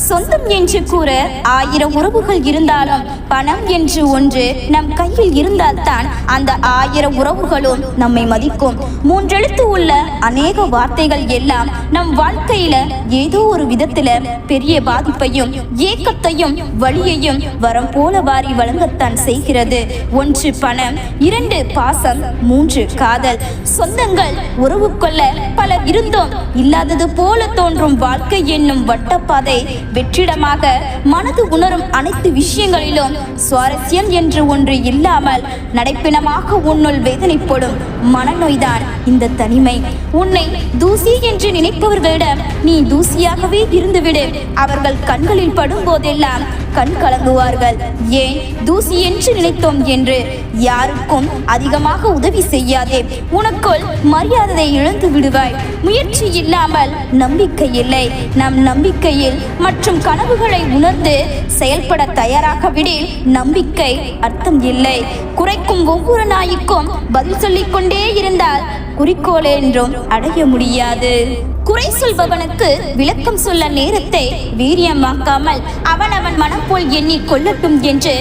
சொந்தம் என்று கூற 1000 உறவுகள் இருந்தாலும் பணம் என்று ஒன்று நம் கையில் இருந்தால்தான் அந்த 1000 உறவுகளும் நம்மை மதிக்கும். 3 எழுத்து உள்ள அநேக வார்த்தைகள் எல்லாம் நம் வாழ்க்கையில ஏதோ ஒரு விதத்துல பெரிய பாதிப்பையும் ஏக்கத்தையும் வலியையும் வரம் போல வாரி வழங்கத்தான் செய்கிறது. 1 பணம், 2 பாசம், 3 காதல். சொந்தங்கள் உறவு கொள்ள பலர் இருந்தும் இல்லாதது போல தோன்றும் வாழ்க்கை என்னும் வட்டப்பாதை வெற்றிடமாக மனது உணரும் அனைத்து விஷயங்களிலும் சுவாரஸ்யம் என்று ஒன்று இல்லாமல் நடைப்பிணமாக உன்னுள் வேதனைப்படும் மனநோய்தான் இந்த தனிமை. உன்னை தூசி என்று நினைப்பவர்களிடம் நீ தூசியாகவே இருந்துவிடு. அவர்கள் கண்களில் படும் போதெல்லாம் கண் கலங்குவார்கள். ஏன் தூசி என்று நினைத்தோம் என்று. யாருக்கும் அதிகமாக உதவி செய்யாதே, உனக்குள் மரியாதை இழந்து விடுவாய். முயற்சி இல்லாமல் நம்பிக்கை இல்லை. நம் நம்பிக்கையில் மற்றும் கனவுகளை உணர்ந்து செயல்பட தயாராக விடில் நம்பிக்கை அர்த்தம் இல்லை. குறைக்கும் ஒவ்வொரு நாய்க்கும் பதில் சொல்லிக் கொண்டே இருந்தால் குறிக்கோள் என்றும் அடைய முடியாது. குறை சொல்பவனுக்கு விளக்கம் சொல்ல நேரத்தை வீரியமாக்காமல் அவன் மனம் போல் எண்ணி கொள்ளட்டும் என்று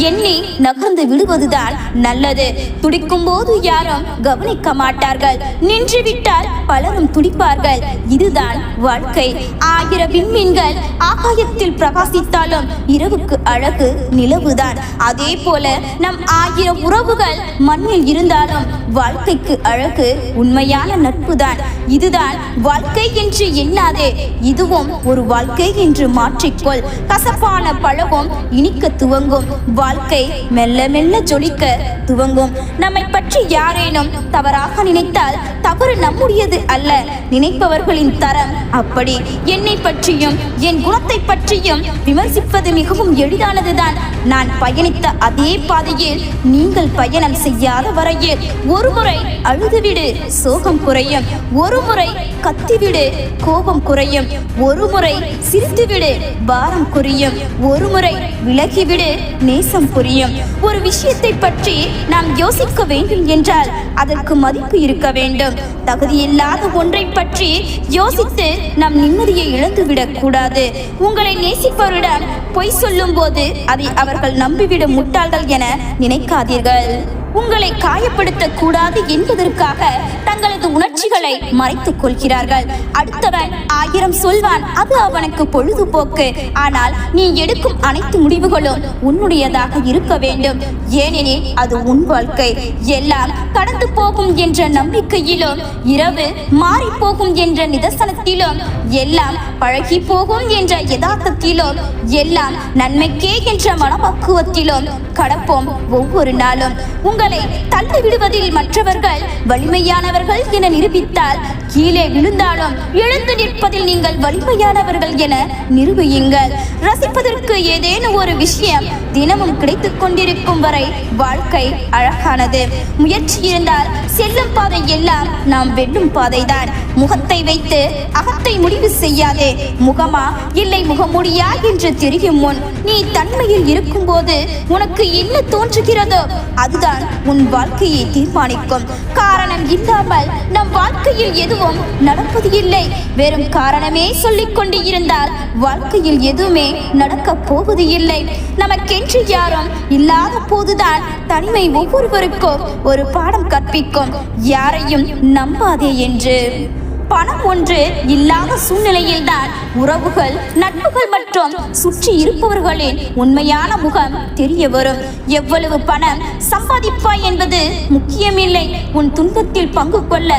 எண்ணி நகர்ந்து விடுவதுதான் நல்லது. துடிக்கும் போது யாரும் கவனிக்க மாட்டார்கள். நின்று விட்டால் பலரும் துடிப்பார்கள். இதுதான் வாழ்க்கை. 1000 விண்மீன்கள் ஆகாயத்தில் பிரகாசித்தாலும் இரவுக்கு அழகு நிலவுதான். அதே போல நம் 1000 உறவுகள் மண்ணில் இருந்தாலும் வாழ்க்கைக்கு அழகு உண்மையான நட்புதான். இதுதான் வாழ்க்கை என்று எண்ணாதே, இதுவும் ஒரு வாழ்க்கை என்று மாற்றிக்கொள். கசப்பான பழகும் இனிக்க துவங்கும். வாழ்க்கை மெல்ல மெல்ல ஜொலிக்க துவங்கும். நம்மை பற்றி யாரேனும் தவறாக நினைத்தால் தவறு நம்முடையது அல்ல, நினைப்பவர்களின் தரம் அப்படி. என்னை பற்றியும் என் குணத்தை பற்றியும் விமர்சிப்பது மிகவும் எளிதானதுதான். நான் பயணித்த அதே பாதையில் நீங்கள் பயணம் செய்யாத வரையில் ஒருமுறை அழுதுவிடு, சோகம் குறையும். ஒருமுறை கத்திவிடு, கோபம் குறையும். ஒருமுறை சிரித்துவிடு, பாரம் குறையும். ஒருமுறை விலகிவிடு, நேசம் புரியும். ஒரு விஷயத்தை பற்றி நாம் யோசிக்க வேண்டும் என்றால் அதற்கு மதிப்பு இருக்க வேண்டும். தகுதியில்லாத ஒன்றை பற்றி யோசித்து நம் நிம்மதியை இழந்துவிடக் கூடாது. உங்களை நேசிப்பவரிடம் பொய் சொல்லும் போது அதை அவர்கள் நம்பிவிடும் முட்டாள்கள் என நினைக்காதீர்கள். உங்களை காயப்படுத்த கூடாது என்பதற்காக தங்களது உணர்ச்சிகளை மறைத்துக் கொள்கிறார்கள். அடுத்தவன் 1000 சொல்வான், அது அவனுக்கு பொழுதுபோக்கு. ஆனால் நீ எடுக்கும் அனைத்து முடிவுகளும் உன்னுடையதாக இருக்க வேண்டும். ஏனெனில் அது உன் வாழ்க்கை. எல்லாம் கடந்து போகும் என்ற நம்பிக்கையிலும், இரவு மாறி போகும் என்ற நிதர்சனத்திலும், எல்லாம் பழகி போகும் என்ற யதார்த்தத்திலும், எல்லாம் நன்மைக்கே என்ற மனப்பக்குவத்திலும் கடப்போம் ஒவ்வொரு நாளும். உங்களை தள்ளி விடுவதில் மற்றவர்கள் வலிமையானவர்கள் என நிரூபித்தால், கீழே விழுந்தாலும் எழுந்து நிற்பதில் நீங்கள் வலிமையானவர்கள் என நிரூபியுங்கள். ரசிப்பதற்கு ஏதேனும் ஒரு விஷயம் தினமும் கிடைத்துக் கொண்டிருக்கும் வரை வாழ்க்கை அழகானது. முயற்சி இருந்தால் செல்லும் பாதை எல்லாம் நாம் வெல்லும் பாதைதான். முகத்தை வைத்து அகத்தை முடிவு செய்யாதே. முகமா இல்லை முகமுடியா என்று தெரியும் முன் நீ தன்மையில் இருக்கும் போது உனக்கு என்ன தோன்றுகிறதோ அதுதான் உன் வாழ்க்கையை தீர்மானிக்கும். காரணம் இல்லாமல் நம் வாழ்க்கையில் எதுவும் நடப்பது இல்லை. வெறும் காரணமே சொல்லிக் கொண்டு இருந்தால் வாழ்க்கையில் எதுவுமே நடக்கப் போவது இல்லை. நமக்கென்று யாரும் இல்லாத போதுதான் தனிமை ஒவ்வொருவருக்கும் ஒரு பாடம் கற்பிக்கும். யாரையும் நம்பாதே என்று. பணம் ஒன்று இல்லாத சூழ்நிலையில்தான் உறவுகள், நட்புகள் மற்றும் சுற்றி இருப்பவர்களின் உண்மையான முகம் தெரிய வரும். எவ்வளவு பணம் சம்பாதிப்பாய் என்பது முக்கியமில்லை. உன் துன்பத்தில் பங்கு கொள்ள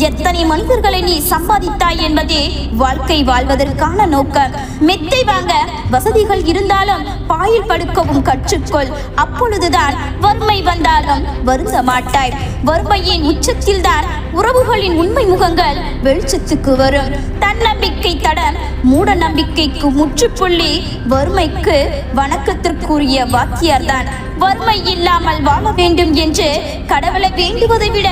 எத்தனை மனிதர்களை நீ சம்பாதித்தாய் என்பதே வாழ்க்கை வாழ்வதற்கான நோக்கம். மெத்தை வாங்க வசதிகள் இருந்தாலும் பாயில் படுக்கவும் கற்றுக்கொள். அப்பொழுதுதான் வறுமை வந்தாலும் வருந்த மாட்டாய். வறுமையின் உச்சத்தில் தான் உறவுகளின் உண்மை முகங்கள் வெளிச்சத்துக்கு வரும். தன்னம்பிக்கை தடம் மூட நம்பிக்கைக்கு முற்றுப்புள்ளி. வறுமைக்கு வணக்கத்திற்குரிய வாக்கியார்தான். வறுமை இல்லாமல் வாழ வேண்டும் என்று கடவுளை வேண்டுவதை விட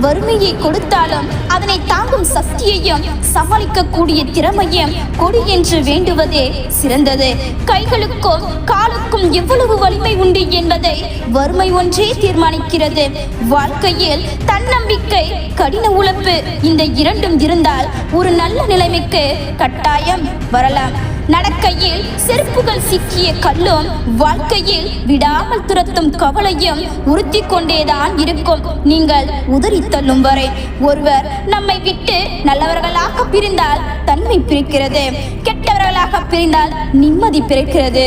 வறுமையை கொடுத்தாலும் அதனை தாங்கும் சக்தியையும் சமாளிக்கக்கூடிய திறமையும் கொடு என்று வேண்டுவதே சிறந்தது. கைகளுக்கும் காலுக்கும் எவ்வளவு வலிமை உண்டு என்பதை வறுமை ஒன்றே தீர்மானிக்கிறது. வாழ்க்கையில் தன்னம்பிக்கை, கடின உழைப்பு இந்த இரண்டும் இருந்தால் ஒரு நல்ல நிலைமைக்கு கட்டாயம் வரலாம். நடக்கையில் செருப்புகள் சிக்கிய கல்லும் வாழ்க்கையில் விடாமல் துரத்தும் கவலையும் உறுத்தி கொண்டேதான் இருக்கும். நீங்கள் உதறி தள்ளும் வரை ஒருவர் நம்மை விட்டு நல்லவர்களாக பிரிந்தால் தன்மை பிரிக்கிறது, கெட்டவர்களாக பிரிந்தால் நிம்மதி பிறக்கிறது.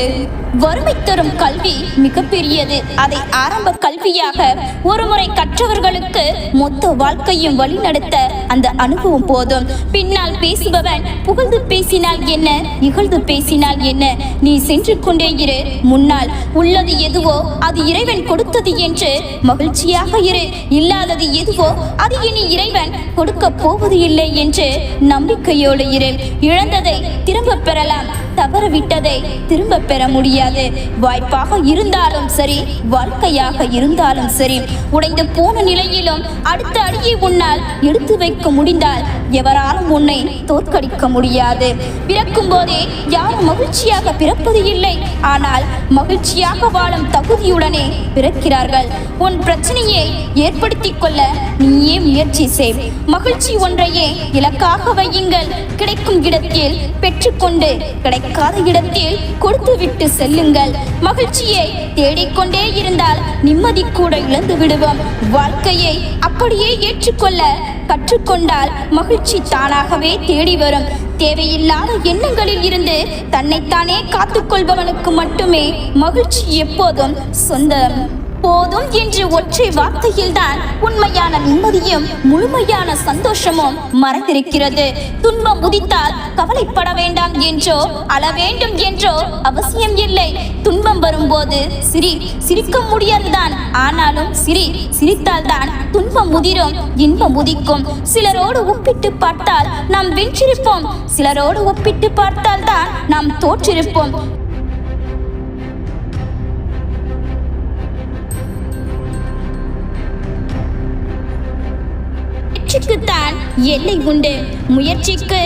வறுமை தரும் கல்வி மிகப்பெரியது. அதை ஆரம்ப கல்வியாக ஒருமுறை கற்றவர்களுக்கு மொத்த வாழ்க்கையும் வழிநடத்த அந்த அனுபவம் போதும். பின்னால் பேசுபவன் புகழ்ந்து பேசினால் என்ன, இகழ்ந்து பேசினால் என்ன, நீ சென்று கொண்டே இரு. முன்னால் உள்ளது எதுவோ அது இறைவன் கொடுத்தது என்று மகிழ்ச்சியாக இரு. இல்லாதது எதுவோ அது இனி இறைவன் கொடுக்க போவது இல்லை என்று நம்பிக்கையோடு இரு. இழந்ததை திரும்ப பெறலாம், தவறவிட்டதை திரும்ப பெற முடியாது. வாய்ப்பாக இருந்தாலும் சரி, வாழ்க்கையாக இருந்தாலும் சரி, உடைந்து போன நிலையிலும் அடுத்த அடியை உன்னால் எடுத்து வைக்க முடிந்தால் எவராலும் உன்னை தோற்கடிக்க முடியாது. பிறக்கும் போதே யாரும் மகிழ்ச்சியாக பிறப்பது இல்லை, ஆனால் மகிழ்ச்சியாக வாழும் தகுதியுடனே பிறக்கிறார்கள். உன் பிரச்சனையை ஏற்படுத்திக் கொள்ள நீயே முயற்சி செய். மகிழ்ச்சி ஒன்றையே இலக்காக வையுங்கள். கிடைக்கும் இடத்தில் பெற்றுக்கொண்டு கிடைக்காத இடத்தில் கொடுத்துவிட்டு செல்லுங்கள். மகிழ்ச்சியை தேடிக்கொண்டே இருந்தால் நிம்மதி கூட இழந்து விடுவோம். வாழ்க்கையை அப்படியே ஏற்றுக்கொள்ள கற்றுக்கொண்டால் மகிழ்ச்சி தானாகவே தேடி வரும். தேவையில்லாத எண்ணங்களில் இருந்து தன்னைத்தானே காத்துக்கொள்பவனுக்கு மட்டுமே மகிழ்ச்சி எப்போதும் சொந்தம். போதும் என்று ஒற்றை வார்த்தையில்தான் உண்மையான நிம்மதியும் முழுமையான சந்தோஷமும் மறைந்திருக்கிறது. துன்பம் உதித்தால் கவலைப்பட வேண்டாம் என்றோ அழ வேண்டும் என்றோ அவசியம் இல்லை. துன்பம் வரும்போது சிரிக்க முடியாதுதான், ஆனாலும் சிரித்தால்தான் துன்பம் முதிரும், இன்பம் உதிக்கும். சிலரோடு ஒப்பிட்டு பார்த்தால் நாம் வென்றிருப்போம், சிலரோடு ஒப்பிட்டு பார்த்தால் தான் நாம் தோற்றிருப்போம். முயற்சிக்குத்தான் எல்லை உண்டு, முயற்சிக்கு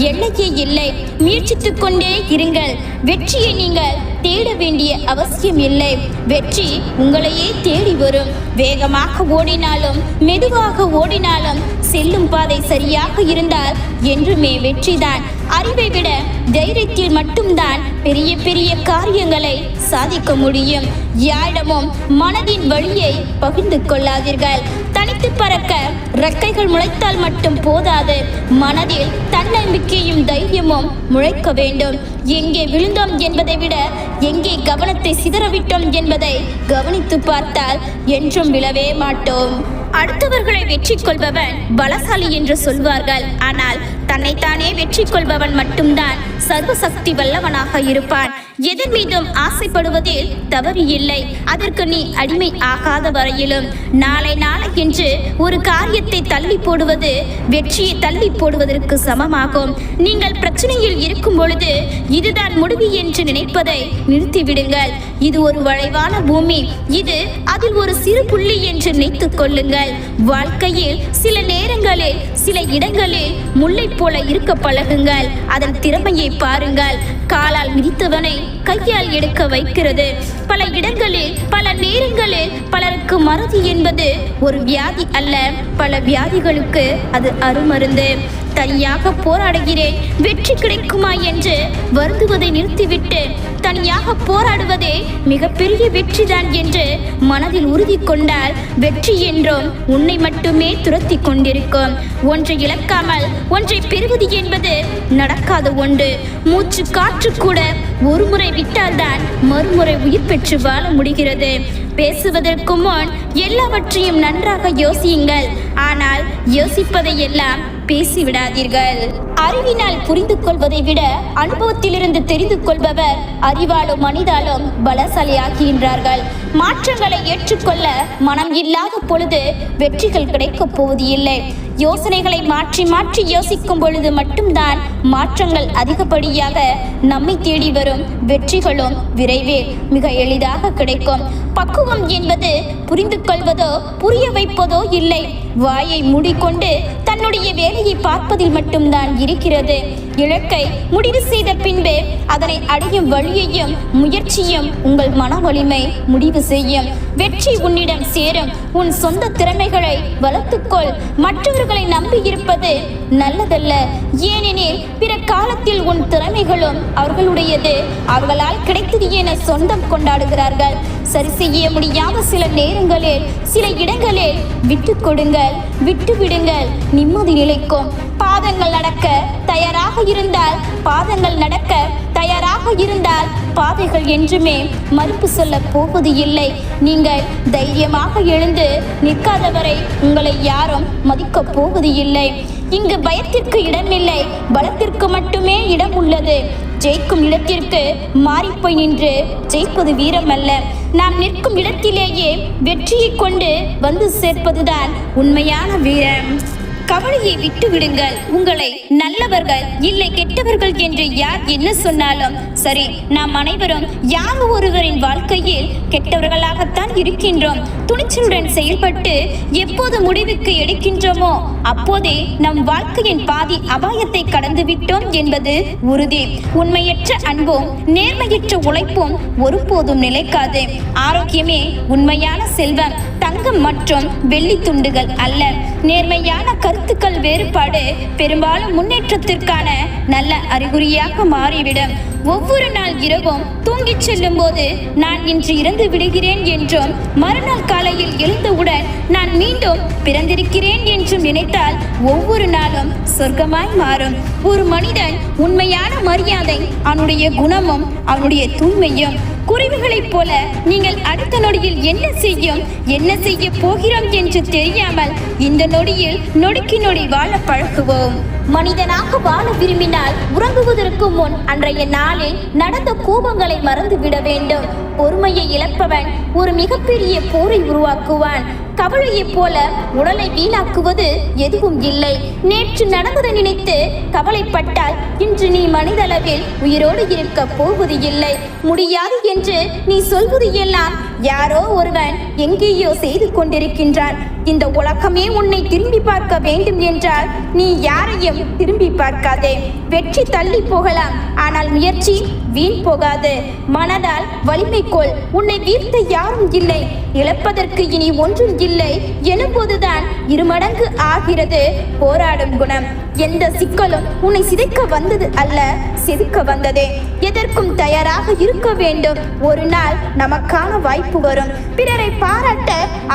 எல்லையே இல்லை. முயற்சித்துக் கொண்டே இருங்கள். வெற்றியை நீங்கள் தேட வேண்டிய அவசியம் இல்லை, வெற்றி உங்களையே தேடி வரும். வேகமாக ஓடினாலும் மெதுவாக ஓடினாலும் செல்லும் பாதை சரியாக இருந்தால் என்றுமே வெற்றிதான். அறிவை விட தைரியத்தில் மட்டும்தான் பெரிய பெரிய காரியங்களை சாதிக்க முடியும். யாரிடமும் மனதின் வழியை பகிர்ந்து கொள்ளாதீர்கள். தனித்து பறக்க ரெக்கைகள் முளைத்தால் மட்டும் போதாது, மனதில் தன்னம்பிக்கையும் தைரியமும் முளைக்க வேண்டும். எங்கே விழுந்தோம் என்பதை விட எங்கே கவனத்தை சிதறவிட்டோம் என்பதை கவனித்து பார்த்தால் என்றும் விழவே மாட்டோம். அடுத்தவர்களை வெற்றி கொள்பவன் பலசாலி என்று சொல்வார்கள், ஆனால் தன்னைத்தானே வெற்றி கொள்பவன் மட்டும்தான் சர்வசக்தி வல்லவனாக இருப்பான். எதன் மீதும் ஆசைப்படுவதில் தவறு இல்லை, அதற்கு நீ அடிமை ஆகாத வரையிலும். நாளை என்று ஒரு காரியத்தை தள்ளி போடுவது வெற்றியை தள்ளி போடுவதற்கு சமமாகும். நீங்கள் பிரச்சனையில் இருக்கும் பொழுது இதுதான் முடிவு என்று நினைப்பதை நிறுத்திவிடுங்கள். இது ஒரு வளைவான பூமி, இது அதில் ஒரு சிறு புள்ளி என்று நினைத்துக் கொள்ளுங்கள். வாழ்க்கையில் சில நேரங்களில் சில இடங்களில் முல்லை போல இருக்க பழகுங்கள். அதன் திறமையை பாருங்கள். காலால் மிதித்தவனை கையால் எடுக்க வைக்கிறது. பல இடங்களில் பல நேரங்களில் பலருக்கு மறதி என்பது ஒரு வியாதி அல்ல, பல வியாதிகளுக்கு அது அருமருந்து. தனியாக போராடுகிறேன், வெற்றி கிடைக்குமா என்று வருந்துவதை நிறுத்திவிட்டு தனியாக போராடுவதே மிகப்பெரிய வெற்றிதான் என்று மனதில் உறுதி கொண்டால் வெற்றி என்றும் உன்னை மட்டுமே துரத்தி கொண்டிருக்கும். ஒன்றை இழக்காமல் ஒன்றை பெறுவது என்பது நடக்காத ஒன்று. மூச்சு காற்று கூட ஒரு முறை விட்டால்தான் மறுமுறை உயிர் பெற்று வாழ முடிகிறது. பேசுவதற்கு முன் எல்லாவற்றையும் நன்றாக யோசியுங்கள், ஆனால் யோசிப்பதை எல்லாம் பேசிவிடாதீர்கள். அறிவினால் புரிந்து கொள்வதை விட அனுபவத்திலிருந்து தெரிந்து கொள்பவர் அறிவாலும் மனிதாலும் பலசாலியாகின்றார்கள். மாற்றங்களை ஏற்றுக்கொள்ள மனம் இல்லாத பொழுது வெற்றிகள் கிடைக்கப் போவது இல்லை. யோசனைகளை மாற்றி மாற்றி யோசிக்கும் பொழுது மட்டும்தான் மாற்றங்கள் அதிகப்படியாக நம்மை தேடி வரும். வெற்றிகளும் விரைவில் மிக எளிதாக கிடைக்கும். பக்குவம் என்பது புரிந்து கொள்வதோ புரிய வைப்பதோ இல்லை, வாயை மூடிக்கொண்டு தன்னுடைய வேலையை பார்ப்பதில் மட்டும்தான் இருக்கிறது. இலக்கை முடிவு செய்த பின்பு அதனை அடையும் வழியையும் முயற்சியும் உங்கள் மன வலிமை முடிவு செய்யும். வெற்றி உன்னிடம் சேரும். உன் சொந்த திறமைகளை வளர்த்துக்கொள். மற்றவர்களை நம்பி இருப்பது நல்லதல்ல, ஏனெனில் பிற காலத்தில் உன் திறமை உடைமைகளும் அவர்களுடையது, அவர்களால் கிடைத்தது என சொந்தம் கொண்டாடுகிறார்கள். சரி செய்ய முடியாத சில நேரங்களில், சில இடங்களில் விட்டு கொடுங்கள், விட்டு விடுங்கள், நிம்மதி நிலைக்கும். பாதங்கள் நடக்க தயாராக இருந்தால், பாதங்கள் நடக்க தயாராக இருந்தால் பாதைகள் என்றுமே மறுப்பு சொல்ல போவது இல்லை. நீங்கள் தைரியமாக எழுந்து நிற்காதவரை உங்களை யாரும் மதிக்கப் போவது இல்லை. இங்கு பயத்திற்கு இடமில்லை, பலத்திற்கு மட்டுமே இடம் உள்ளது. ஜெயிக்கும் இடத்திற்கு மாறிப்போய் நின்று ஜெயிப்பது வீரம் அல்ல. நாம் நிற்கும் இடத்திலேயே வெற்றியை கொண்டு வந்து சேர்ப்பதுதான் உண்மையான வீரம். கவலையை விட்டு விடுங்கள். உங்களை நல்லவர்கள் இல்லை கெட்டவர்கள் என்று யார் என்ன சொன்னாலும் சரி, நாம் அனைவரும் யார் ஒருவரின் வாழ்க்கையில் கெட்டவர்களாகத்தான் இருக்கின்றோம். துணிச்சலுடன் செயல்பட்டு எப்போது முடிவுக்கு எடுக்கின்றோமோ அப்போதே நம் வாழ்க்கையின் பாதி அபாயத்தை கடந்து விட்டோம் என்பது உறுதி. உண்மையற்ற அன்பும் நேர்மையற்ற உழைப்பும் ஒருபோதும் நிலைக்காது. ஆரோக்கியமே உண்மையான செல்வம், தங்கம் மற்றும் வெள்ளி துண்டுகள் அல்ல. நேர்மையான கருத்துக்கள் வேறுபாடு பெரும்பாலும் முன்னேற்றத்திற்கான நல்ல அறிகுறியாக மாறிவிடும். ஒவ்வொரு நாள் இரவும் தூங்கிச் செல்லும் போது நான் இன்று இறந்து விடுகிறேன் என்றும், மறுநாள் காலையில் எழுந்தவுடன் நான் மீண்டும் பிறந்திருக்கிறேன் என்றும் நினைத்தால் ஒவ்வொரு நாளும் சொர்க்கமாய் மாறும். ஒரு மனிதன் உண்மையான மரியாதை அவனுடைய குணமும் அவனுடைய தூய்மையும். குருவிகளைப் போல நீங்கள் அடுத்த நொடியில் என்ன செய்ய போகிறோம் என்று தெரியாமல் இந்த நொடியில் நொடிக்கு நொடி வாழ பழகுவோம். மனிதனாக வாழ விரும்பினால் உறங்குவதற்கு முன் அன்றைய நாளில் நடந்த கோபங்களை மறந்துவிட வேண்டும். பொறுமையை இழப்பவன் ஒரு மிகப்பெரிய போரை உருவாக்குவான். கவலையைப் போல உடலை வீணாக்குவது எதுவும் இல்லை. நேற்று நடந்ததை நினைத்து கவலைப்பட்டால் இன்று நீ மனிதளவில் உயிரோடு இருக்க போவது இல்லை. முடியாது என்று நீ சொல்வது எல்லாம் யாரோ ஒருவன் எங்கேயோ செய்து கொண்டிருக்கின்றான். இந்த உலகமே உன்னை திரும்பி பார்க்க வேண்டும் என்றால் நீ யாரையும் திரும்பி பார்க்காதே. வெற்றி தள்ளி போகலாம், ஆனால் முயற்சி வீண் போகாது. மனதால் வலிமை கொள். உன்னை வீழ்த்த யாரும் இல்லை. இழப்பதற்கு இனி ஒன்றும் இல்லை எனும்போதுதான் இருமடங்கு ஆகிறது போராடும் குணம். எந்த சிக்கலும் உன்னை சிதைக்க வந்தது அல்ல, செதுக்க வந்ததே. எதற்கும் தயாராக இருக்க வேண்டும். ஒரு நாள் நமக்கான வாய்ப்பு வரும். பிறரை பாராட்ட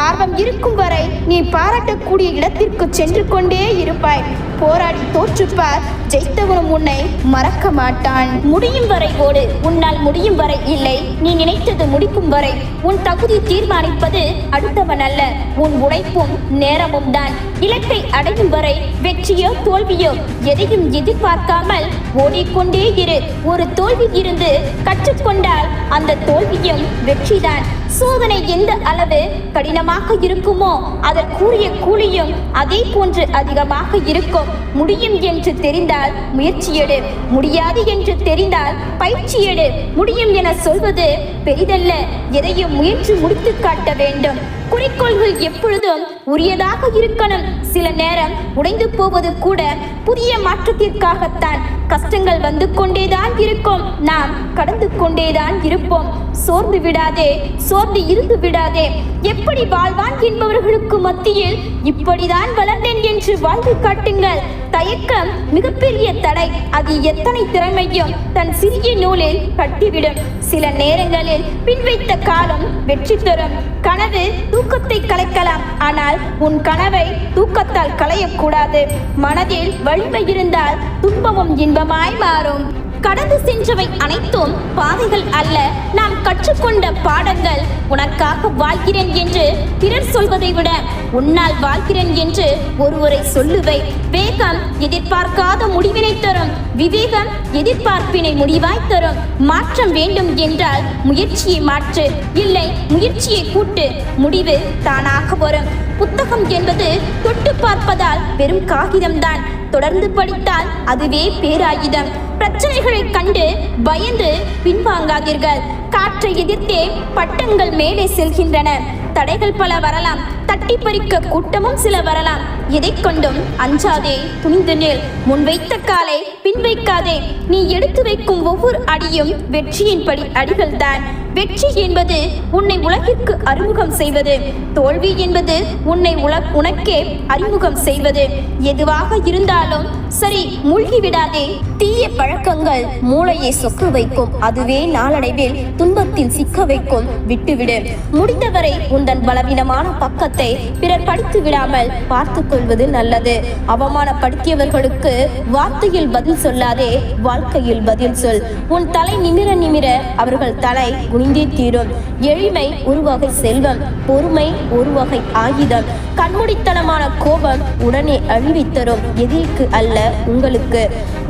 ஆர்வம் இருக்கும் வரை நீ பாராட்டக்கூடிய இடத்திற்கு சென்று கொண்டே இருப்பாய். போராடி தோற்றுப்பார், ஜெயித்தவனும் உன்னை மறக்க மாட்டான். முடியும் வரை ஓடு, உன்னால் முடியும் வரை இல்லை. நீ நினைத்தது முடிக்கும் வரை. உன் தகுதி தீர்மானிப்பது அடுத்தவன் அல்ல, உன் உழைப்பும் நேரமும் தான். இலக்கை அடையும் வரை வெற்றியோ தோல்வியோ எதையும் எதிர்பார்க்காமல் ஓடிக்கொண்டே இரு. ஒரு தோல்வி இருந்து கற்றுக்கொண்டால் அந்த தோல்வியும் வெற்றிதான். சோதனை எந்த அளவு கடினமாக இருக்குமோ அதற்குரிய கூலியும் அதே போன்று அதிகமாக இருக்கும். முடியும் என்று தெரிந்தால் முயற்சி எடு, முடியாது என்று தெரிந்தால் பயிற்சி எடு. முடியும் என சொல்வது பெரிதல்ல, எதையும் முயன்று முடித்து காட்ட வேண்டும். குறிக்கோள்கள் எப்பொழுதும் உரியதாக இருக்கணும். சில நேரம் உடைந்து போவது கூட புதிய மாற்றத்திற்காகத்தான். கஷ்டங்கள் வந்து கொண்டேதான் இருக்கும், நாம் கடந்து கொண்டேதான் இருப்போம். சோர்ந்து விடாதே, சோர்ந்து இருந்து விடாதே. எப்படி வாழ்வான் என்பவர்களுக்கு மத்தியில் இப்படிதான் வளர்ந்தேன் என்று வாழ்ந்து காட்டுங்கள். தயக்கம் மிகப்பெரிய தடை. அது எத்தனை திறமையும் தன் சிறிய நூலில் கட்டிவிடும். சில நேரங்களில் பின்வைத்த காலம் வெற்றி தரும். கனவு தூக்கத்தை கலைக்கலாம், ஆனால் உன் கனவை தூக்கத்தால் களையக்கூடாது. மனதில் வலிமை இருந்தால் துன்பமும் இன்பமாய் மாறும். கடந்து சென்றவை அனைத்தும் பாதைகள் அல்ல, நாம் கற்றுக்கொண்ட பாடங்கள். உனக்காக வாழ்கிறேன் என்று பிறர் சொல்வதை விட உன்னால் வாழ்கிறேன் என்று ஒருவரை சொல்லுவை. வேகம் எதிர்பார்க்காத முடிவினை தரும், விவேகம் எதிர்பார்ப்பினை முடிவாய் தரும். மாற்றம் வேண்டும் என்றால் முயற்சியை மாற்று, இல்லை முயற்சியை கூட்டு, முடிவு தானாக வரும். புத்தகம் என்பது தொட்டு பார்ப்பதால் வெறும் காகிதம்தான், தொடர்ந்து படித்தால் அதுவே பேராயுதம். பிரச்சனைகளை கண்டு பயந்து பின்வாங்காதீர்கள். காற்றை எதிர்த்தே பட்டங்கள் மேலே செல்கின்றன. தடைகள் பல வரலாம், தட்டி பறிக்க கூட்டமும் சில வரலாம். எதை கொண்டும் அஞ்சாதே, துணிந்து நில். முன்வைத்த காலை பின் வைக்காதே. நீ எடுத்து வைக்கும் ஒவ்வொரு அடியும் வெற்றியின் படி அடிகள் தான். வெற்றி என்பது உன்னை உலகிற்கு அறிமுகம் செய்வது, தோல்வி என்பது உன்னை உனக்கே அறிமுகம் செய்வது. எதுவாக இருந்தாலும் சரி, மூழ்கி விடாதே. தீய பழக்கங்கள் மூளையை சொக்க வைக்கும், அதுவே நாளடைவில் துன்பத்தில் சிக்க வைக்கும். விட்டுவிடு. முடிந்தவரை உந்தன் பலவீனமான பக்கத்தை பிறர் படித்து விடாமல் பார்த்து கொள்வது நல்லது. அவமானப்படுத்தியவர்களுக்கு வார்த்தையில் பதில் சொல்லாதே, வாழ்க்கையில் பதில் சொல். உன் தலை நிமிர நிமிர அவர்கள் தலை குனிந்தே தீரும். எளிமை ஒரு வகை செல்வம், பொறுமை ஒரு வகை ஆயுதம். கண்மூடித்தனமான கோபம் உடனே அழிவை தரும், எதிரிக்கு அல்ல உங்களுக்கு.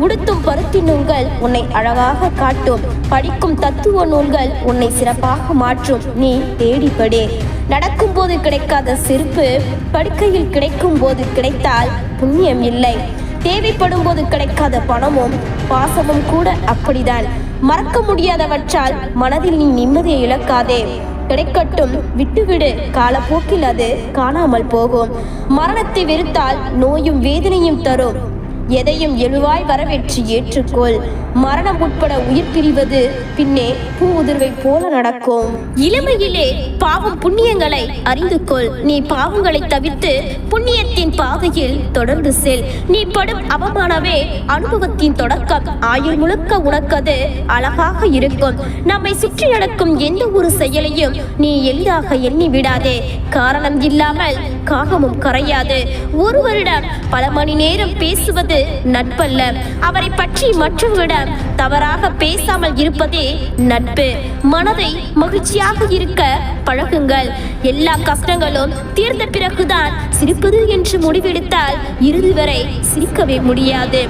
உடுத்தும் பருத்தி நூல்கள் உன்னை அழகாக காட்டும், படிக்கும் தத்துவ நூல்கள் உன்னை சிறப்பாக மாற்றும். நீ தேடிப்படே. நடக்கும் போது கிடைக்காத செருப்பு படுக்கையில் கிடைக்கும் போது கிடைத்தால் புண்ணியம் இல்லை. தேவைப்படும் போது கிடைக்காத பணமும் பாசமும் கூட அப்படிதான். மறக்க முடியாதவற்றால் மனதில் நீ நிம்மதியை இழக்காதே. கிடைக்கட்டும், விட்டுவிடு. காலப்போக்கில் அது காணாமல் போகும். மரணத்தை வெறுத்தால் நோயும் வேதனையும் தரும். எதையும் எழுவாய் வரவேற்று ஏற்றுக்கொள். மரணம் உட்பட உயிர் பிரிவது பின்னே பூ உதிர்வை போல நடக்கும். இளமையிலே பாவம் புண்ணியங்களை அறிந்து கொள். நீ பாவங்களை தவிர்த்து புண்ணியத்தின் பாதையில் தொடர்ந்து செல். நீ படும் அவமானமே அனுபவத்தின் தொடக்கம். ஆயுள் முழுக்க உனக்கது அழகாக இருக்கும். நம்மை சுற்றி நடக்கும் எந்த ஒரு செயலையும் நீ எளிதாக எண்ணி விடாதே. காரணம் இல்லாமல் காகமும் கரையாது. ஒருவரிடம் பல மணி நேரம் பேசுவது நட்பல்ல. அவரை பற்றி மற்றவரிடம் தவறாக பேசாமல் இருப்பதே நட்பு. மனதை மகிழ்ச்சியாக இருக்க பழகுங்கள். எல்லா கஷ்டங்களும் தீர்ந்த பிறகுதான் சிரிப்பது என்று முடிவெடுத்தால் இறுதி வரை சிரிக்கவே முடியாது.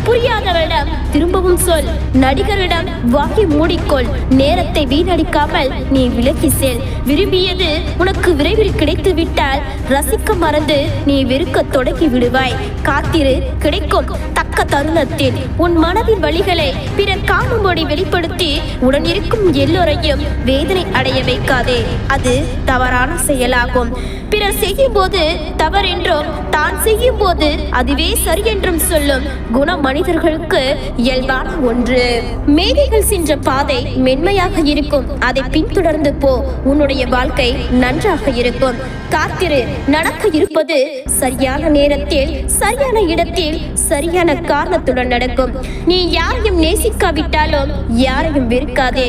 புரியாதவரிடம் திரும்பவும் சொல். நடிகரிடம் வாங்கி மூடிக்கொள். நேரத்தை வீணடிக்காமல் நீ விலகி செல். விரும்பியது உனக்கு விரைவில் கிடைத்து விட்டால் ரசிக்க மறந்து நீ வெறுக்க தொடங்கி விடுவாய். காத்திரு, கிடைக்கும் தக்க தருணத்தில். உன் மனதின் வழிகளை பிறர் காணும்படி வெளிப்படுத்தி உடன் இருக்கும் எல்லோரையும் வேதனை அடைய வைக்காதே. அது தவறான செயலாகும். பிறர் செய்யும் போது தவறென்றும் தான் செய்யும் போது அதுவே சரி என்றும் சொல்லும் குணம் மனிதர்களுக்கு இயல்பான ஒன்று. மேதைகள் சென்ற பாதை மென்மையாக இருக்கும். அதை பின்தொடர்ந்து போ. உன்னுடைய வாழ்க்கை நன்றாக இருக்கும். காத்திரு. நடக்க இருப்பது சரியான நேரத்தில் சரியான இடத்தில் சரியான காரணத்துடன் நடக்கும். நீ யாரையும் நேசிக்காவிட்டாலும் யாரையும் வெறுக்காதே.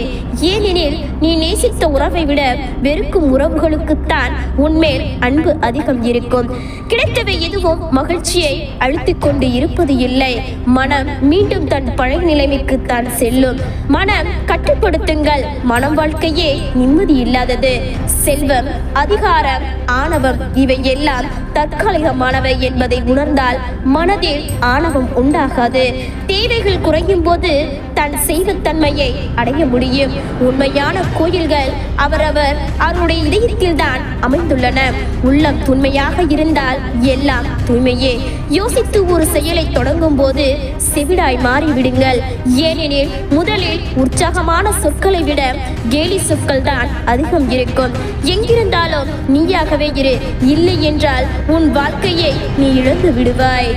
ஏனெனில் நீ நேசித்த உறவை விட வெறுக்கும் உறவுகளுக்குத்தான் உன்மேல் அன்பு அதிகம் இருக்கும். கிடைத்தவை எதுவும் மகிழ்ச்சியை அழுத்திக் கொண்டு இருப்பது இல்லை. மனம் மீண்டும் தன் பழைய நிலைமைக்கு தான் செல்லும். மனம் கட்டுப்படுத்துங்கள். மனம் வாழ்க்கையே நிம்மதி இல்லாதது. செல்வம், அதிகாரம், ஆணவம் இவை எல்லாம் தற்காலிகமானவை என்பதை உணர்ந்தால் மனதில் ஆணவம் உண்டாகாது. தேவைகள் குறையும் போது தன் செய்வத்தன்மையை அடைய முடியும். உண்மையான கோயில்கள் அவரவர் அவருடைய இதயத்தில் தான் அமைந்துள்ளன. உள்ளம் தூய்மையாக இருந்தால் எல்லாம் தூய்மையே. யோசித்து ஒரு செயலை தொடங்கும் போது செவிடாய் மாறிவிடுங்கள். ஏனெனில் முதலில் உற்சாகமான சொற்களை விட கேலி சொற்கள் தான் அதிகம் இருக்கும். எங்கிருந்தாலும் நீயாகவே இரு. இல்லை என்றால் உன் வாழ்க்கையை நீ இழந்து விடுவாய்.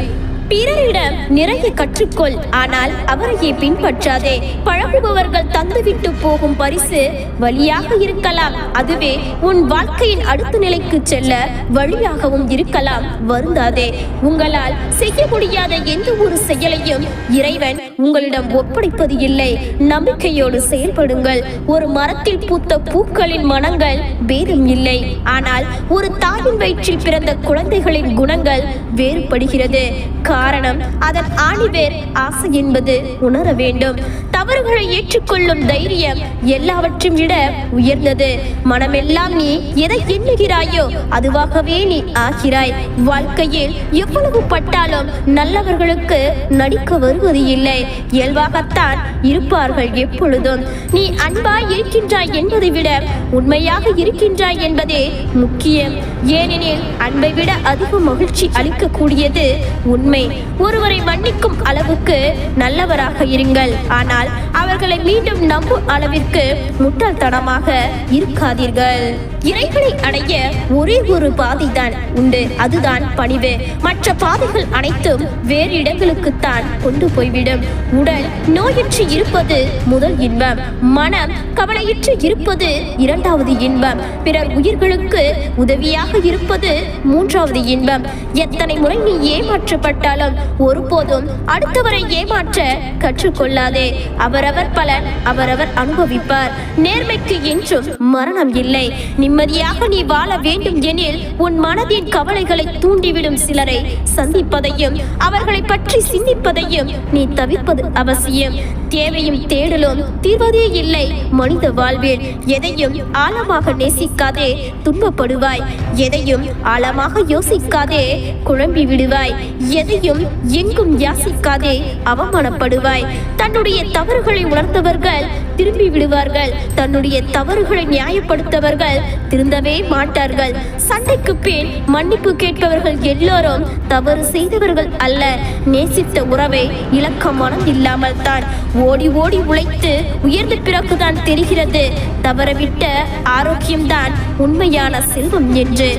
பிறரிடம் நிறைய கற்றுக்கொள், ஆனால் அவரையே பின்பற்றாதே. பழகுபவர்கள் தந்துவிட்டு போகும் பரிசு வழியாக இருக்கலாம். அதுவே உன் வாழ்க்கையின் அடுத்த நிலைக்கு செல்ல வழியாகவும் இருக்கலாம். வருந்தாதே. உங்களால் செய்ய முடியாத எந்த ஒரு செயலையும் இறைவன் உங்களிடம் ஒப்படைப்பது இல்லை. நம்பிக்கையோடு செயல்படுங்கள். ஒரு மரத்தில் பூத்த பூக்களின் மனங்கள் பேதம் இல்லை. ஆனால் ஒரு தாயின் வயிற்றில் பிறந்த குழந்தைகளின் குணங்கள் வேறுபடுகிறது. காரணம் அதன் ஆணிவேர் ஆசை என்பது உணர வேண்டும். தவறுகளை ஏற்றுக்கொள்ளும் தைரியம் எல்லாவற்றையும் விட உயர்ந்தது. மனமெல்லாம் நீ எதை எண்ணுகிறாயோ அதுவாகவே நீ ஆகிறாய். வாழ்க்கையில் எவ்வளவு பட்டாலும் நல்லவர்களுக்கு நடிக்க வருவது இல்லை. இயல்பாகத்தான் இருப்பார்கள் எப்பொழுதும். நீ அன்பாய் இருக்கின்றாய் என்பதை விட உண்மையாக இருக்கின்றாய் என்பதே முக்கியம். ஏனெனில் அன்பை விட அதிக மகிழ்ச்சி அளிக்கக்கூடியது உண்மை. ஒருவரை மன்னிக்கும் அளவுக்கு நல்லவராக இருங்கள். ஆனால் ஆனால் அவர்களை மீண்டும் நம்பும் அளவிற்கு முட்டாள்தனமாக இருக்காதீர்கள். இறைகளை அடைய ஒரே ஒரு பாதைதான் உண்டு, அதுதான் பணிவு. மற்ற பாதைகள் அனைத்தும் வேறு இடங்களுக்குத்தான் கொண்டு போய்விடும். உடல் நோயற்று இருப்பது முதல் இன்பம், மனம் கவலையற்று இருப்பது இரண்டாவது இன்பம், பிறர் உயிர்களுக்கு உதவியாக இருப்பது மூன்றாவது இன்பம். எத்தனை முறை நீ ஏமாற்றப்பட்டாலும் ஒருபோதும் அடுத்தவரை ஏமாற்ற கற்றுக்கொள்ளாதே. அவரவர் பலன் அவரவர் அனுபவிப்பார். நேர்மைக்கு என்றும் மரணம் இல்லை. நிம்மதியாக நீ வாழ வேண்டும் எனில் உன் மனதின் கவலைகளை தூண்டிவிடும் சிலரை சந்திப்பதையும் அவர்களை பற்றி சிந்திப்பதையும் நீ தவிர்ப்பது அவசியம். தேவையும் தேடலும் தீர்வதே இல்லை மனித வாழ்வில். எதையும் ஆழமாக நேசிக்காதே துன்பப்படுவாய். எதையும் ஆழமாக யோசிக்காதே குழம்பி விடுவாய். எதையும் எங்கும் யாசிக்காதே அவமானப்படுவாய். தன்னுடைய தவறுகளை உணர்ந்தவர்கள் திரும்பி விடுவார்கள். தன்னுடைய தவறுகளை நியாயப்படுத்தவர்கள் திருந்தவே மாட்டார்கள். சண்டைக்கு பின் மன்னிப்பு கேட்பவர்கள் எல்லோரும் தவறு செய்தவர்கள் அல்ல. நேசித்த உறவை இழக்க மனம் இல்லாமல் தான். ஓடி ஓடி உழைத்து உயர்ந்த பிறகுதான் தெரிகிறது தவறவிட்ட ஆரோக்கியம்தான் உண்மையான செல்வம் என்று.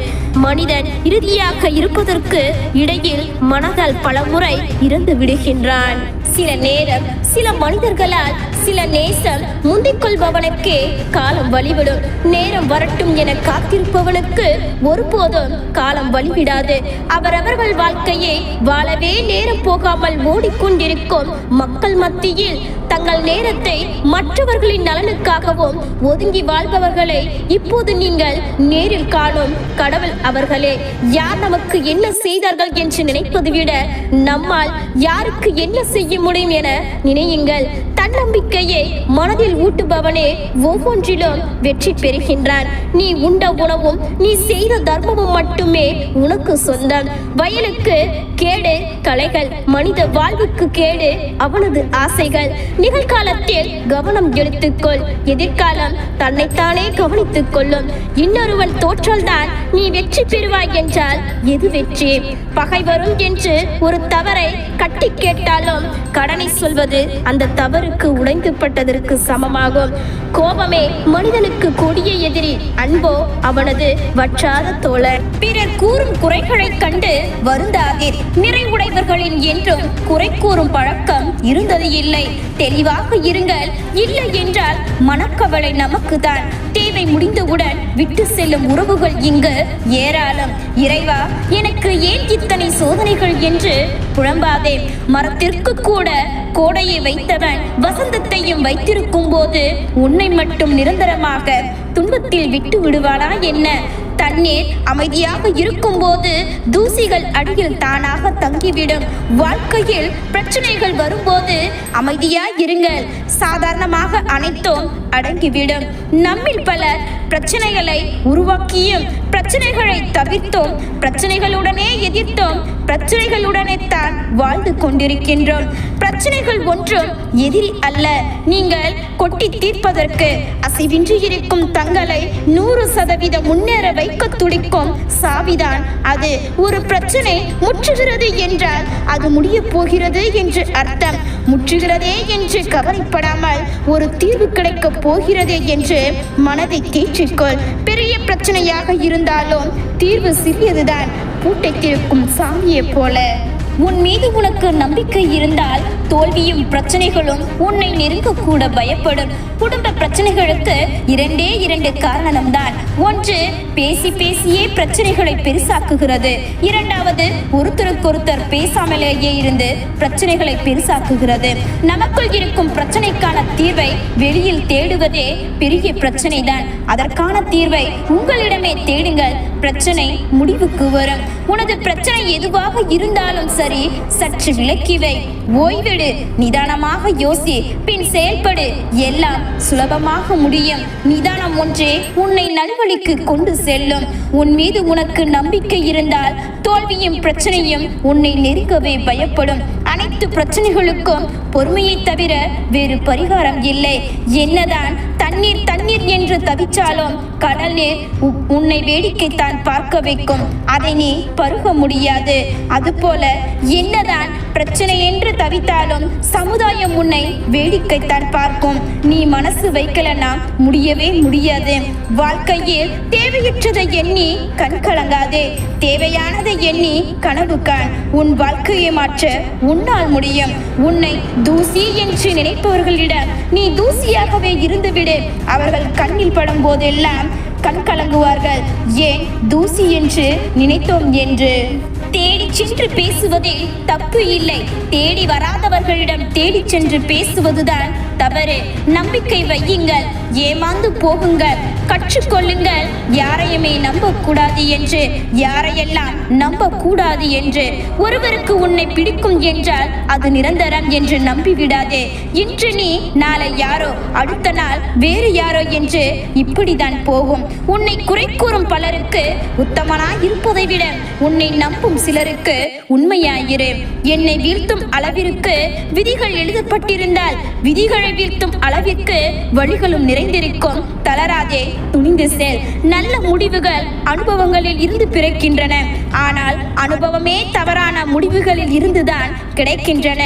மனிதன் இறுதியாக இருப்பதற்கு இடையில் மனதால் பலமுறை இறந்து விடுகின்றான். சில நேரம் சில மனிதர்களால் சில நேசம் முந்திக் கொள்பவனுக்கே காலம் வழிவிடும். நேரம் வரட்டும் என காத்திருப்பவனுக்கு ஒருபோதும் காலம் வழிவிடாது. அவரவர்கள் வாழ்க்கையை வாழவே நேரம் போகாமல் ஓடிக்கொண்டிருக்கும் மக்கள் மத்தியில் தங்கள் நேரத்தை மற்றவர்களின் நலனுக்காகவும் ஒதுங்கி வாழ்பவர்களை இப்போது நீங்கள் நேரில் காணும் கடவுள் அவர்களே. யார் நமக்கு என்ன செய்தார்கள் என்று நினைப்பதை விட நம்மால் யாருக்கு என்ன செய்ய முடியும் என நினையுங்கள். தன்னம்பிக்கையை மனதில் ஊட்டுபவனே ஒவ்வொன்றிலும் வெற்றி பெறுகின்றான். நீ உண்ட உணவும் நீ செய்த தர்மமும் மட்டுமே உனக்கு சொந்தம். வயலுக்கு கேடு களைகள், மனித வாழ்வுக்கு கேடு அவனது ஆசைகள். நிகழ்காலத்தில் கவனம் எடுத்துக்கொள், எதிர்காலம் தன்னைத்தானே கவனித்துக் கொள்ளும். இன்னொருவன் தோற்றால்தான் நீ வெற்றி பெறுவாய் என்றால் எது வெற்றி? பகை வரும் என்று ஒரு தவறை கட்டி கேட்டாலும் கடனை சொல்வது அந்த தவறுக்கு உடைந்துபட்டதற்கு சமமாகும். கோபமே மனிதனுக்கு கொடிய எதிரி, அன்போ அவனது வற்றாத தோழர். பிறர் கூறும் குறைகளை கண்டு வருந்தாதீர். நிறைவுடையவர்களின் என்றும் குறை கூறும் பழக்கம் இருந்தது இல்லை. தெளிவாக இருங்கள். இல்லை என்றால் மனக்கவலை நமக்கு தான். தேவை முடிந்தவுடன் விட்டு செல்லும் உறவுகள் இங்கு ஏராளம். இறைவா, எனக்கு ஏன் இத்தனை சோதனைகள் என்று புலம்பாதே. மரத்திற்கு கூட கோடையை வைத்தவன் வசந்தத்தையும் வைத்திருக்கும் போது உன்னை மட்டும் நிரந்தரமாக துன்பத்தில் விட்டு விடுவானா என்ன? தண்ணீர் அமைதியாக இருக்கும் போது தூசிகள் அடியில் தானாக தங்கிவிடும். வாழ்க்கையில் பிரச்சனைகள் வரும்போது அமைதியாய் இருங்கள். சாதாரணமாக அனைத்தும் அடங்கிவிடும். நம்மில் பலர் பிரச்சனைகளை உருவாக்கியும் பிரச்சனைகளை தவிர்த்தோம், பிரச்சனைகளுடனே எதிர்த்தோம், பிரச்சனைகளுடனே தான் வாழ்ந்து கொண்டிருக்கின்றோம். பிரச்சனைகள் ஒன்றும் எதிரி அல்ல. நீங்கள் கொட்டி தீர்ப்பதற்கு அசைவின்றி இருக்கும் தங்களை 100% முன்னேற வைக்க துடிக்கும் சாவிதான் அது. ஒரு பிரச்சனை முற்றுகிறது என்றால் அது முடிய போகிறது என்று அர்த்தம். முற்றுகிறதே என்று கவலைப்படாமல் ஒரு தீர்வு கிடைக்கப் போகிறதே என்று மனதை தேற்றிக்கொள். பெரிய பிரச்சனையாக இருந்தாலும் தீர்வு சிறியதுதான், பூட்டை திறக்கும் சாவியை போல. உன் மீது உனக்கு நம்பிக்கை இருந்தால் தோல்வியும் பிரச்சனைகளும் உன்னை நெருங்கக்கூட பயப்படும். குடும்ப பிரச்சனைகளுக்கு 2 காரணம்தான். ஒன்று, பேசி பேசியே பிரச்சனைகளை பெருசாக்குகிறது. இரண்டாவது, ஒருத்தருக்கொருத்தர் பேசாமலேயே இருந்து பிரச்சனைகளை பெருசாக்குகிறது. நமக்குள் இருக்கும் பிரச்சனைக்கான தீர்வை வெளியில் தேடுவதே பெரிய பிரச்சனை தான். அதற்கான தீர்வை உங்களிடமே தேடுங்கள். பிரச்சனை முடிவுக்கு வரும். உனது பிரச்சனை எதுவாக இருந்தாலும் சரி, சற்று விலக்கிவை, ஓய்விடு, நிதானமாக யோசி, பின் செயல்படு. எல்லாம் சுலபமாக முடியும். நிதானம் ஒன்றே உன்னை நல்வழிக்கு கொண்டு செல்லும். உன் மீது உனக்கு நம்பிக்கை இருந்தால் தோல்வியும் பிரச்சனையும் உன்னை நெருங்கவே பயப்படும். அனைத்து பிரச்சனைகளுக்கும் பொறுமையை தவிர வேறு பரிகாரம் இல்லை. என்னதான் தன் தண்ணீர் தண்ணீர் என்று தவிச்சாலும் கடல் நீர் உன்னை வேடிக்கைத்தான் பார்க்க வைக்கும். அதை நீ பருக முடியாது. அதுபோல என்னதான் பிரச்சனை என்று தவித்தாலும் சமுதாயம் உன்னை வேடிக்கைத்தான் பார்க்கும். நீ மனசு வைக்கலன்னா முடியவே முடியாது. வாழ்க்கையில் தேவையற்றதை எண்ணி கண் கலங்காதே. தேவையானதை எண்ணி கனவு காண். உன் வாழ்க்கையை மாற்ற உன்னால் முடியும். உன்னை தூசி என்று நினைப்பவர்களிடம் நீ தூசியாகவே இருந்துவிடு. அவர்கள் கண்ணில் படும் போதெல்லாம் கண் கலங்குவார்கள். ஏன் தூசி என்று நினைத்தோம் என்று. தேடி சென்று பேசுவதில் தப்பு இல்லை. தேடி வராதவர்களிடம் தேடி சென்று பேசுவதுதான் தவறு. நம்பிக்கை வையுங்கள், ஏமாந்து போகுங்கள், கற்றுக்கொள்ளுங்கள். யாரையுமே நம்பக்கூடாது என்று, யாரையெல்லாம் நம்பக்கூடாது என்று. ஒருவருக்கு உன்னை பிடிக்கும் என்றால் அது நிரந்தரம் என்று நம்பிவிடாதே. இன்று நீ நாளை யாரோ, அடுத்த நாள் வேறு யாரோ என்று இப்படிதான் போகும். உன்னை குறை கூறும் பலருக்கு உத்தமனாய் இருப்பதை விட உன்னை நம்பும் சிலருக்கு உண்மையாயிரு. என்னை வீழ்த்தும் அளவிற்கு விதிகள் எழுதப்பட்டிருந்தால் விதிகளை வீழ்த்தும் அளவிற்கு வழிகளும் நிறைந்திருக்கும். தளராதே, துணிந்து செல். நல்ல முடிவுகள் அனுபவங்களில் இருந்து பிறக்கின்றன. ஆனால் அனுபவமே தவறான முடிவுகளில் இருந்துதான் கிடைக்கின்றன.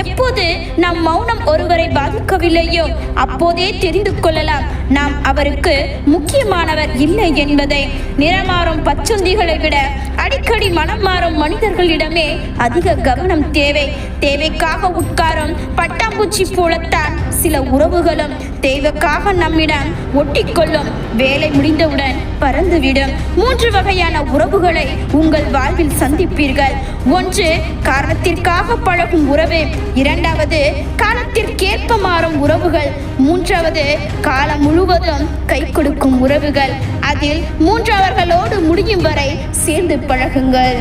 எப்போது நம் மௌனம் ஒருவரை பாதிக்கவில்லையோ அப்போதே தெரிந்து கொள்ளலாம் நாம் அவருக்கு முக்கியமானவர் இல்லை என்பதை. நிறமாறும் பச்சொந்திகளை விட அடிக்கடி மனம் மாறும் மனிதர்களிடமே அதிக கவனம் தேவை. தேவைக்காக உட்காரும் பட்டாம்பூச்சி போலத்தான் சில உறவுகளும் தேவைக்காக நம்மிடம் ஒட்டிக்கொள்ளும். வேலை முடிந்தவுடன் பறந்துவிடும். 3 வகையான உறவுகளை உங்கள் வாழ்வில் சந்திப்பீர்கள். 1 காரணத்திற்காக பழகும் உறவு, 2வது காலத்திற்கேற்ப மாறும் உறவுகள், 3வது காலம் முழுவதும் கை கொடுக்கும் உறவுகள். அதில் 3வர்களோடு முடியும் வரை சேர்ந்து பழகுங்கள்.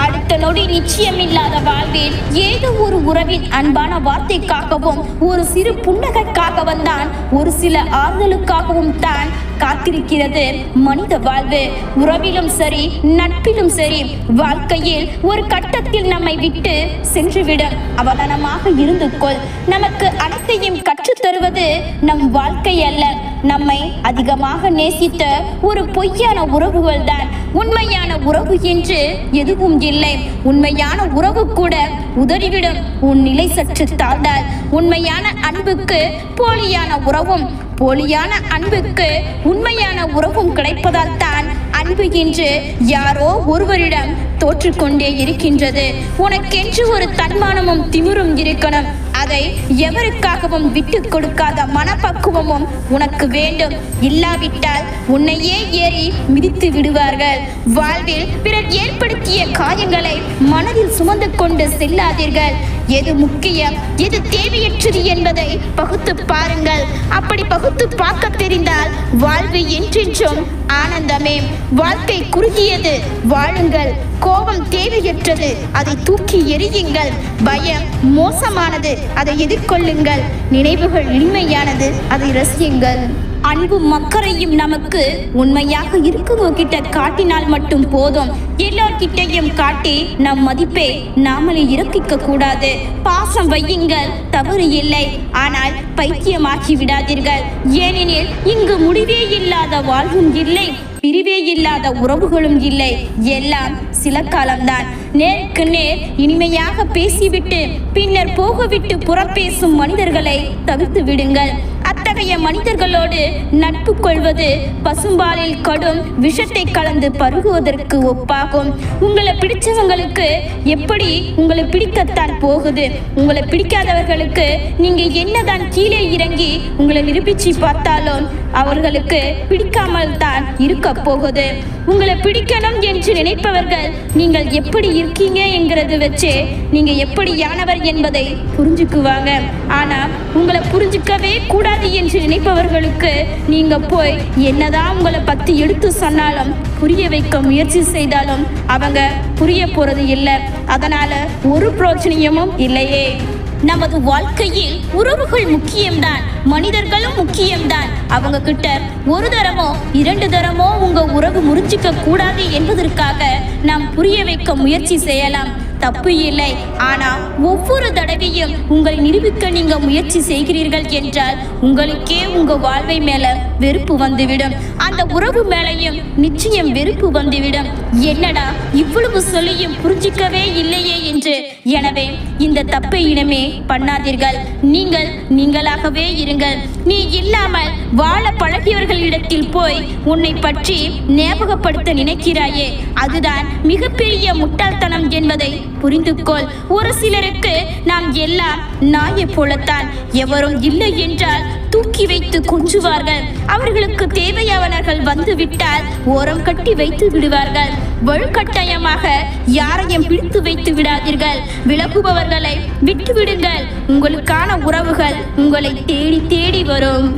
அடுத்த நொடி நிச்சயமில்லாத வாழ்வில் ஏதோ ஒரு உறவின் அன்பான வார்த்தைக்காகவும் ஒரு சிறு புன்னகைக்காகவும் தான், ஒரு சில ஆறுதலுக்காகவும் தான் காத்திருக்கிறது மனித வாழ்வு. உறவிலும் சரி, நட்பிலும் சரி, வாழ்க்கையில் ஒரு கட்டத்தில் நம்மை விட்டு சென்றுவிடும். அவதானமாக இருந்து கொள். நமக்கு அனைத்தையும் கற்றுத்தருவது நம் வாழ்க்கை அல்ல, நம்மை அதிகமாக நேசித்த ஒரு பொய்யான உறவுகள் தான். உண்மையான உறவு என்று எதுவும் இல்லை. உண்மையான உறவு கூட உதறிவிடும் உன் நிலை சற்று தாழ்ந்தால். உண்மையான அன்புக்கு போலியான உறவும், போலியான அன்புக்கு உண்மையான உறவும் கிடைப்பதால் தான் அன்பு என்று யாரோ ஒருவரிடம் தோற்றுக்கொண்டே இருக்கின்றது. உனக்கென்று ஒரு தன்மானமும் திமிரும் இருக்கணும். அதை எவருக்காகவும் விட்டு கொடுக்காத மனப்பக்குவமும் உனக்கு வேண்டும். இல்லாவிட்டால் உன்னையே ஏறி மிதித்து விடுவார்கள். வாழ்வில் பிறர் ஏற்படுத்திய காயங்களை மனதில் சுமந்து கொண்டு செல்லாதீர்கள். எது முக்கியம், எது தேவையற்றது என்பதை பகுத்து பாருங்கள். அப்படி பகுத்து பார்க்க தெரிந்தால் வாழ்வு என்றென்றும் ஆனந்தமே. வாழ்க்கை குறுகியது, வாழுங்கள். கோபம் தேவையற்றது, அதை தூக்கி எறியுங்கள். பயம் மோசமானது, அதை எதிர்கொள்ளுங்கள். நினைவுகள் இனிமையானது, அதை ரசியுங்கள். அன்பும் மக்களையும் நமக்கு உண்மையாக இருக்கவங்கிட்ட காட்டினால் மட்டும் போதும். எல்லார்கிட்டையும் காட்டி நம் மதிப்பை நாமளே இறக்கிக்க கூடாது. பாசம் வையுங்கள், தவறு இல்லை. ஆனால் பைத்தியமாக்கி விடாதீர்கள். ஏனெனில் இங்கு முடிவே இல்லாத வாழ்வும் இல்லை, பிரிவே இல்லாத உறவுகளும் இல்லை. எல்லாம் சில காலம்தான். நேருக்கு நேர் இனிமையாக பேசிவிட்டு பின்னர் போகவிட்டு புறப்பேசும் மனிதர்களை தவிர்த்து விடுங்கள். அத்தகைய மனிதர்களோடு நட்பு கொள்வது பசும்பாலில் கடும் விஷத்தை கலந்து பருகுவதற்கு ஒப்பாகும். உங்களை பிடிச்சவங்களுக்கு எப்படி உங்களை பிடிக்கத்தான் போகுது. உங்களை பிடிக்காதவர்களுக்கு நீங்க என்னதான் கீழே இறங்கி உங்களை நிரூபிச்சு பார்த்தாலும் அவர்களுக்கு பிடிக்காமல் தான் இருக்க போகுது. உங்களை பிடிக்கணும் என்று நினைப்பவர்கள் நீங்கள் எப்படி இருக்கீங்க என்கிறது வச்சு நீங்க எப்படியானவர் என்பதை புரிஞ்சுக்குவாங்க. ஆனா உங்களை புரிஞ்சுக்கவே கூடாது என்று நினைப்பவர்களுக்கு நீங்க போய் என்னதான் உங்களை பத்தி எடுத்து சொன்னாலும் புரிய வைக்க முயற்சி செய்தாலும் அவங்க புரிய போறது இல்லை. அதனால ஒரு பிரயோஜனமும் இல்லையே. நமது வாழ்க்கையில் உறவுகள் முக்கியம்தான், மனிதர்களும் முக்கியம்தான். அவங்க கிட்ட ஒரு தரமோ 2 தரமோ உங்க உறவு முறிஞ்சிக்க கூடாது என்பதற்காக நாம் புரிய வைக்க முயற்சி செய்யலாம். தப்பு இல்லை. ஆனா ஒவ்வொரு தடவையும் உங்களை நிரூபிக்க நீங்க முயற்சி செய்கிறீர்கள் என்றால் உங்களுக்கே உங்க வாழ்வை மேல வெறுப்பு வந்துவிடும். அந்த உறவு மேலையும் நிச்சயம் வெறுப்பு வந்துவிடும். என்னடா இவ்வளவு சொல்லியும் புரிஞ்சிக்கவே இல்லையே என்று. எனவே இந்த தப்பை இனமே பண்ணாதீர்கள். நீங்கள் நீங்களாகவே இருங்கள். நீ இல்லாமல் வாழ பழகியவர்களிடத்தில் போய் உன்னை பற்றி ஞாபகப்படுத்த நினைக்கிறாயே, அதுதான் மிகப்பெரிய முட்டாள்தனம் என்பதை புரிந்து கொள். ஒரு சிலருக்கு நாம் எல்லாம் நாயை போலத்தான். எவரும் இல்லை என்றால் தூக்கி வைத்து கொஞ்சுவார்கள். அவர்களுக்கு தேவையானவர்கள் வந்து விட்டால் ஓரம் கட்டி வைத்து விடுவார்கள். வலுக்கட்டாயமாக யாரையும் பிடித்து வைத்து விடாதீர்கள். விலகுபவர்களை விட்டு விடுங்கள். உங்களுக்கான உறவுகள் உங்களை தேடி தேடி வரும்.